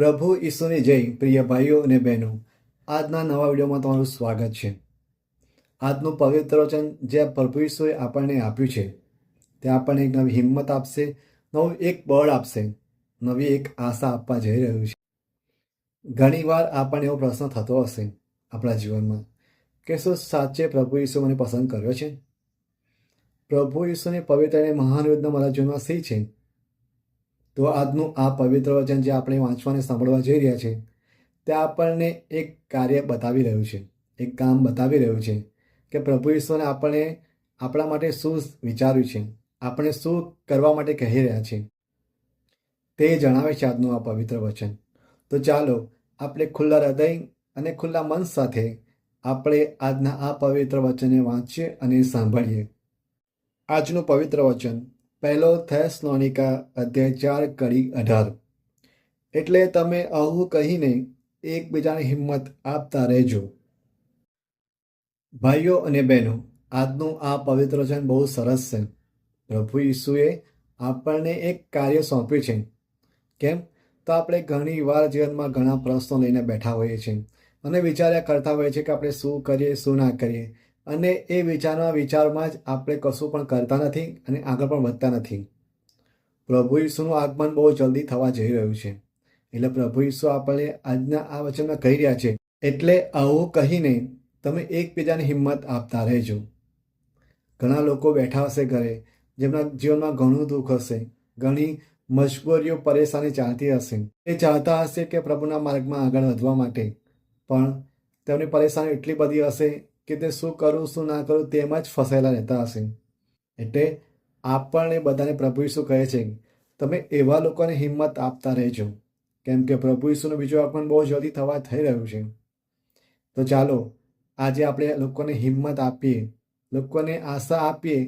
પ્રભુ ઈસુની જય. પ્રિય ભાઈઓ અને બહેનો, આજના નવા વિડીયોમાં તમારું સ્વાગત છે. આજનું પવિત્ર વચન જે પ્રભુ ઈસુએ આપણને આપ્યું છે તે આપણને એક નવી હિંમત આપશે, નવું એક બળ આપશે, નવી એક આશા આપવા જઈ રહ્યું છે. ઘણીવાર આપણને એવો પ્રશ્ન થતો હશે આપણા જીવનમાં કે શું સાચે પ્રભુ ઈસુ મને પસંદ કર્યો છે? પ્રભુ ઈસુની પવિત્ર અને મહાન યોજના મારા જીવનમાં શી છે? તો આજનું આ પવિત્ર વચન જે આપણે વાંચવાને સાંભળવા જઈ રહ્યા છે તે આપણને એક કાર્ય બતાવી રહ્યું છે, એક કામ બતાવી રહ્યું છે કે પ્રભુ ઈશ્વરે આપણને આપણા માટે શું વિચાર્યું છે, આપણે શું કરવા માટે કહી રહ્યા છે તે જણાવે છે આજનું આ પવિત્ર વચન. તો ચાલો આપણે ખુલ્લા હૃદય અને ખુલ્લા મન સાથે આપણે આજના આ પવિત્ર વચનને વાંચીએ અને સાંભળીએ. આજનું પવિત્ર વચન 1 થેસલોનિકા અધ્યાય 4 કડી 18. એટલે તમે આવું કહીને એકબીજાને હિંમત આપતા રહેજો. ભાઈઓ અને બહેનો, આજનું આ પવિત્ર વચન બહુ સરસ છે. પ્રભુ ઈસુએ આપણને એક કાર્ય સોંપ્યું છે. કેમ? તો આપણે ઘણી વાર જીવનમાં ઘણા પ્રશ્નો લઈને બેઠા હોઈએ છીએ અને વિચાર્યા કરતા હોઈએ છીએ કે આપણે શું કરીએ, શું ના કરીએ, અને એ વિચારમાં જ આપણે કશું પણ કરતા નથી અને આગળ પણ વધતા નથી. પ્રભુ ઈસુનું આગમન બહુ જલ્દી થવા જઈ રહ્યું છે. એટલે પ્રભુ ઈસુ આપણને આજના આ વચનમાં કહી રહ્યા છે, એટલે આવું કહીને તમે એકબીજાને હિંમત આપતા રહેજો. ઘણા લોકો બેઠા હશે ઘરે, જેમના જીવનમાં ઘણું દુઃખ હશે, ઘણી મજબૂરીઓ, પરેશાની ચાલતી હશે. એ ચાહતા હશે કે પ્રભુના માર્ગમાં આગળ વધવા માટે, પણ તેમની પરેશાની એટલી બધી હશે કે તે શું કરું, શું ના કરું તેમાં જ ફસાયેલા રહેતા હશે. એટલે આપણને બધાને પ્રભુ ઈસુ કહે છે, તમે એવા લોકોને હિંમત આપતા રહેજો, કેમ કે પ્રભુ ઈસુનું બીજું આગમન બહુ જલ્દી થઈ રહ્યું છે. તો ચાલો આજે આપણે લોકોને હિંમત આપીએ, લોકોને આશા આપીએ,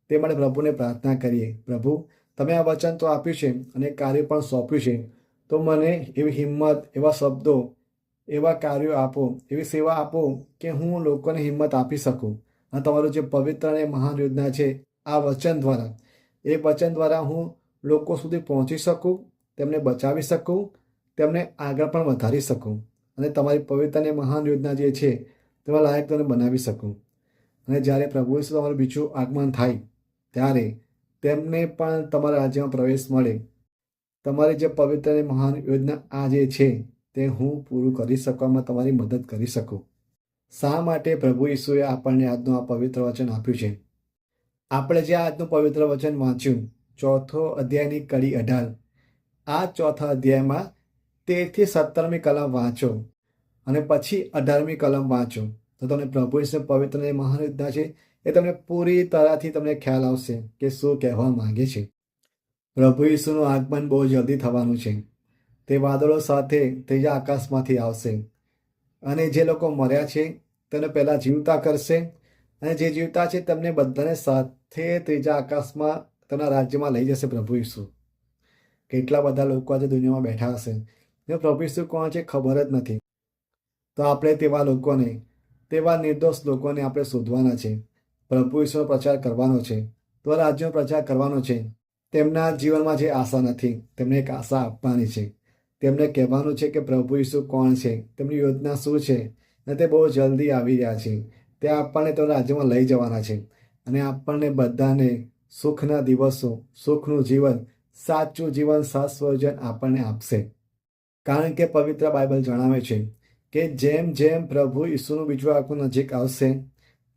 તે માટે પ્રભુને પ્રાર્થના કરીએ. પ્રભુ, તમે આ વચન તો આપ્યું છે અને કાર્ય પણ સોંપ્યું છે, તો મને એવી હિંમત, એવા શબ્દો, એવા કાર્યો આપો, એવી સેવા આપો કે હું લોકોને હિંમત આપી શકું. અને તમારું જે પવિત્ર અને મહાન યોજના છે આ વચન દ્વારા, એ વચન દ્વારા હું લોકો સુધી પહોંચી શકું, તેમને બચાવી શકું, તેમને આગળ પણ વધારી શકું અને તમારી પવિત્ર અને મહાન યોજના જે છે તેમાં લાયક તેને બનાવી શકું. અને જ્યારે પ્રભુ ઈસુ તમારું બીજું આગમન થાય ત્યારે તેમને પણ તમારા રાજ્યમાં પ્રવેશ મળે. તમારી જે પવિત્ર અને મહાન યોજના આ જે છે તે હું પૂરું કરી શકવામાં તમારી મદદ કરી શકું. શા માટે પ્રભુ ઈસુએ આપણને આજનું આ પવિત્ર વચન આપ્યું છે? આપણે જે આજનું પવિત્ર વચન વાંચ્યું, 4 અધ્યાયની કડી 18, આ 4 અધ્યાયમાં 13 થી 17મી કલમ વાંચો અને પછી 18મી કલમ વાંચો, તો તમને પ્રભુ ઈસુ પવિત્ર અને મહાન યોજના છે એ તમને પૂરી તરહથી તમને ખ્યાલ આવશે કે શું કહેવા માંગે છે. પ્રભુ ઈસુનું આગમન બહુ જલ્દી થવાનું છે. તે વાદળો સાથે ત્રીજા આકાશમાંથી આવશે અને જે લોકો મર્યા છે તેને પહેલાં જીવતા કરશે અને જે જીવતા છે તેમને બધાને સાથે ત્રીજા આકાશમાં તેમના રાજ્યમાં લઈ જશે પ્રભુ ઈસુ. કેટલા બધા લોકો આજે દુનિયામાં બેઠા હશે જે પ્રભુ ઈસુ કોણ છે ખબર જ નથી. તો આપણે તેવા લોકોને, તેવા નિર્દોષ લોકોને આપણે શોધવાના છે. પ્રભુ ઈસુનો પ્રચાર કરવાનો છે, તો રાજ્યનો પ્રચાર કરવાનો છે. તેમના જીવનમાં જે આશા નથી તેમને એક આશા આપવાની છે. તેમને કહેવાનું છે કે પ્રભુ ઈસુ કોણ છે, તેમની યોજના શું છે અને તે બહુ જલ્દી આવી રહ્યા છે. તે આપણને તેમના રાજ્યમાં લઈ જવાના છે અને આપણને બધાને સુખના દિવસો, સુખનું જીવન, સાચું જીવન, શાશ્વત આપણને આપશે. કારણ કે પવિત્ર બાઇબલ જણાવે છે કે જેમ જેમ પ્રભુ ઈસુનું બીજું આગમન નજીક આવશે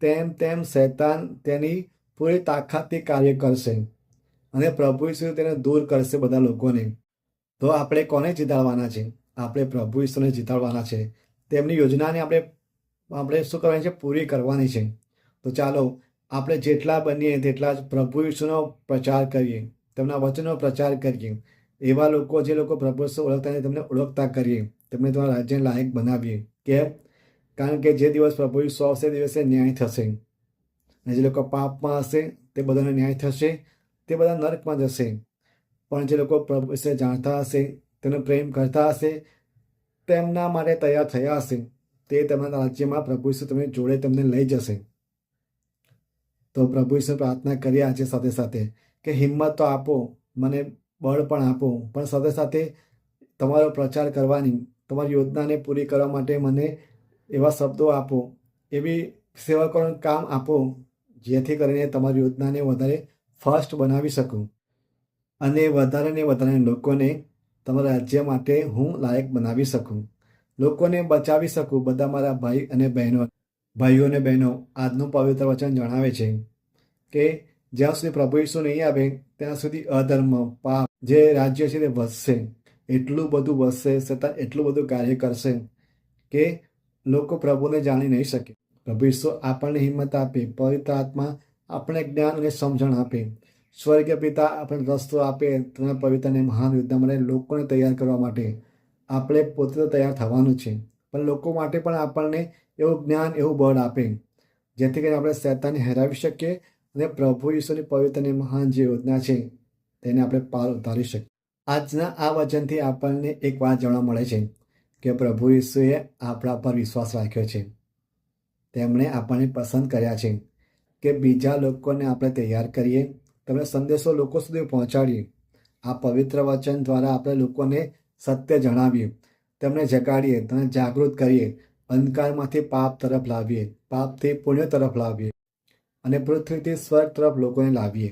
તેમ તેમ શૈતાન તેની પૂરી તાકાતથી કાર્ય કરશે અને પ્રભુ ઈસુ તેને દૂર કરશે બધા લોકોને. તો આપણે કોને જીતાડવાના છે? આપણે પ્રભુ ઈસુને જીતાડવાના છે. તેમની યોજનાને આપણે શું કરવાની છે? પૂરી કરવાની છે. તો ચાલો આપણે જેટલા બનીએ તેટલા જ પ્રભુ ઈસુનો પ્રચાર કરીએ, તેમના વચનનો પ્રચાર કરીએ. એવા લોકો, જે લોકો પ્રભુ ઈસુ ઓળખતા નથી તેમને ઓળખતા કરીએ, તેમને તમારા રાજ્યને લાયક બનાવીએ. કેમ? કારણ કે જે દિવસ પ્રભુ ઈસુ આવશે તે દિવસે ન્યાય થશે અને જે લોકો પાપમાં હશે તે બધાનો ન્યાય થશે, તે બધા નરકમાં જશે. પણ જે લોકો પ્રભુ વિશે જાણતા હશે, તેનો પ્રેમ કરતા હશે, તેમના માટે તૈયાર થયા હશે, તે તેમના રાજ્યમાં પ્રભુ ઈસુ તમને જોડે તેમને લઈ જશે. તો પ્રભુ ઈસુ પ્રાર્થના કરીએ આજે સાથે સાથે કે હિંમત તો આપો, મને બળ પણ આપો, પણ સાથે સાથે તમારો પ્રચાર કરવાની, તમારી યોજનાને પૂરી કરવા માટે મને એવા શબ્દો આપો, એવી સેવકોનું કામ આપો, જેથી કરીને તમારી યોજનાને વધારે ફાસ્ટ બનાવી શકું અને વધારે ને વધારે લોકોને તમારા રાજ્ય માટે હું લાયક બનાવી શકું, લોકોને બચાવી શકું. બધા મારા ભાઈ અને બહેનો, ભાઈઓ અને બહેનો, આજનું પવિત્ર વચન જણાવે છે કે જ્યાં સુધી પ્રભુ ઈસુ નહીં આવે ત્યાં સુધી અધર્મ, પાપ જે રાજ્ય છે તે વધશે, એટલું બધું વધશે, છતાં એટલું બધું કાર્ય કરશે કે લોકો પ્રભુને જાણી નહીં શકે. પ્રભુ ઈસુ આપણને હિંમત આપે, પવિત્ર આત્મા આપણે જ્ઞાન અને સમજણ આપે, સ્વર્ગીય પિતા આપણે રસ્તો આપે. તમે પવિત્ર અને મહાન યુદ્ધ માટે લોકોને તૈયાર કરવા માટે આપણે પોતે તો તૈયાર થવાનું છે, પણ લોકો માટે પણ આપણને એવું જ્ઞાન, એવું બળ આપે, જેથી કરીને આપણે શૈતાનને હરાવી શકીએ અને પ્રભુ ઈસુની પવિત્ર અને મહાન જે યોજના છે તેને આપણે પાર ઉતારી શકીએ. આજના આ વચનથી આપણને એક વાત જાણવા મળે છે કે પ્રભુ ઈસુએ આપણા પર વિશ્વાસ રાખ્યો છે. તેમણે આપણને પસંદ કર્યા છે કે બીજા લોકોને આપણે તૈયાર કરીએ, તેમણે સંદેશો લોકો સુધી પહોંચાડીએ. આ પવિત્ર વચન દ્વારા આપણે લોકોને સત્ય જણાવીએ, તેમને જગાડીએ, તેમને જાગૃત કરીએ, અંધકારમાંથી પાપ તરફ લાવીએ, પાપથી પુણ્ય તરફ લાવીએ અને પૃથ્વીથી સ્વર્ગ તરફ લોકોને લાવીએ.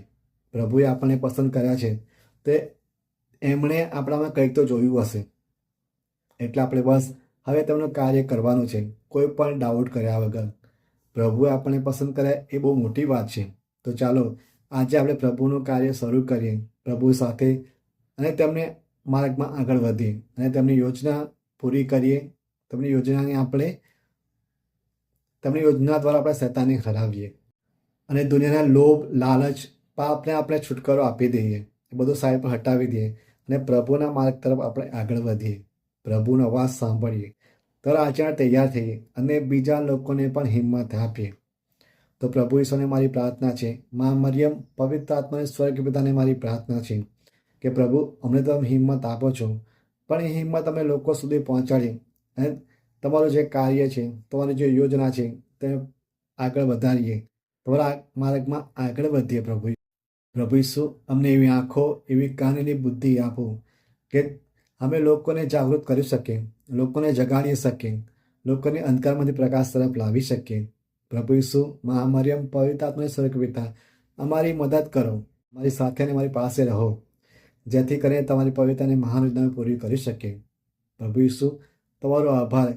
પ્રભુએ આપણને પસંદ કર્યા છે તે એમણે આપણામાં કંઈક તો જોયું હશે, એટલે આપણે બસ હવે તેમનું કાર્ય કરવાનું છે, કોઈ પણ ડાઉટ કર્યા વગર. પ્રભુએ આપણને પસંદ કર્યા એ બહુ મોટી વાત છે. તો ચાલો આજે આપણે પ્રભુનું કાર્ય શરૂ કરીએ, પ્રભુ સાથે, અને તેમને માર્ગમાં આગળ વધીએ અને તેમની યોજના પૂરી કરીએ. તેમની યોજના દ્વારા આપણે શૈતાનને હરાવીએ અને દુનિયાના લોભ, લાલચ, પાપને આપણે છુટકારો આપી દઈએ, એ બધું સાઈડ પર હટાવી દઈએ અને પ્રભુના માર્ગ તરફ આપણે આગળ વધીએ, પ્રભુનો અવાજ સાંભળીએ, તરફ આચરણ તૈયાર થઈએ અને બીજા લોકોને પણ હિંમત આપીએ. તો પ્રભુ ઈશ્વરને મારી પ્રાર્થના છે, મા મરિયમ, પવિત્ર આત્માને, સ્વર્ગીય પિતાને મારી પ્રાર્થના છે કે પ્રભુ અમને તો હિંમત આપો છો, પણ એ હિંમત અમે લોકો સુધી પહોંચાડીએ અને તમારું જે કાર્ય છે, તમારી જે યોજના છે તેને આગળ વધારીએ, તમારા માર્ગમાં આગળ વધીએ. પ્રભુ ઈસુ અમને એવી આંખો, એવી કાન, એવી બુદ્ધિ આપો કે અમે લોકોને જાગૃત કરી શકીએ, લોકોને જગાડી શકીએ, લોકોને અંધકારમાંથી પ્રકાશ તરફ લાવી શકીએ. પ્રભુ ઈસુ, મા મરિયમ, પવિત્ર આત્માને, સ્વર્ગીય પિતા, અમારી મદદ કરો, મારી સાથે અને મારી પાસે રહો, જેથી કરીને તમારી પવિત્ર અને મહાન યોજના પૂરી કરી શકીએ. પ્રભુ ઈસુ, તમારો આભાર.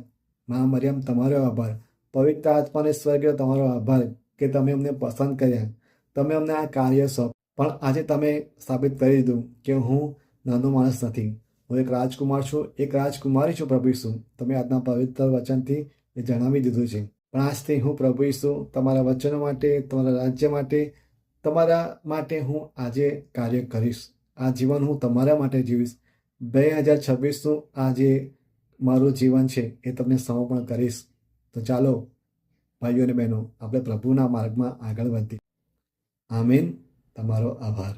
મા મરિયમ, તમારો આભાર. પવિત્ર આત્માને, સ્વર્ગીય તમારો આભાર કે તમે અમને પસંદ કર્યા, તમે અમને આ કાર્ય સોંપ. પણ આજે તમે સાબિત કરી દીધું કે હું નાનો માણસ નથી, હું એક રાજકુમાર છું, એક રાજકુમારી છું. પ્રભુ ઈસુ, તમે આજના પવિત્ર વચનથી એ જણાવી દીધું છે. પણ આજથી હું પ્રભુ ઈસુ તમારા વચનો માટે, તમારા રાજ્ય માટે, તમારા માટે હું આજે કાર્ય કરીશ. આ જીવન હું તમારા માટે જીવીશ. 2026નું આ જે મારું જીવન છે એ તમને સમર્પણ કરીશ. તો ચાલો ભાઈઓ અને બહેનો, આપણે પ્રભુના માર્ગમાં આગળ વધીએ. આમીન. તમારો આભાર.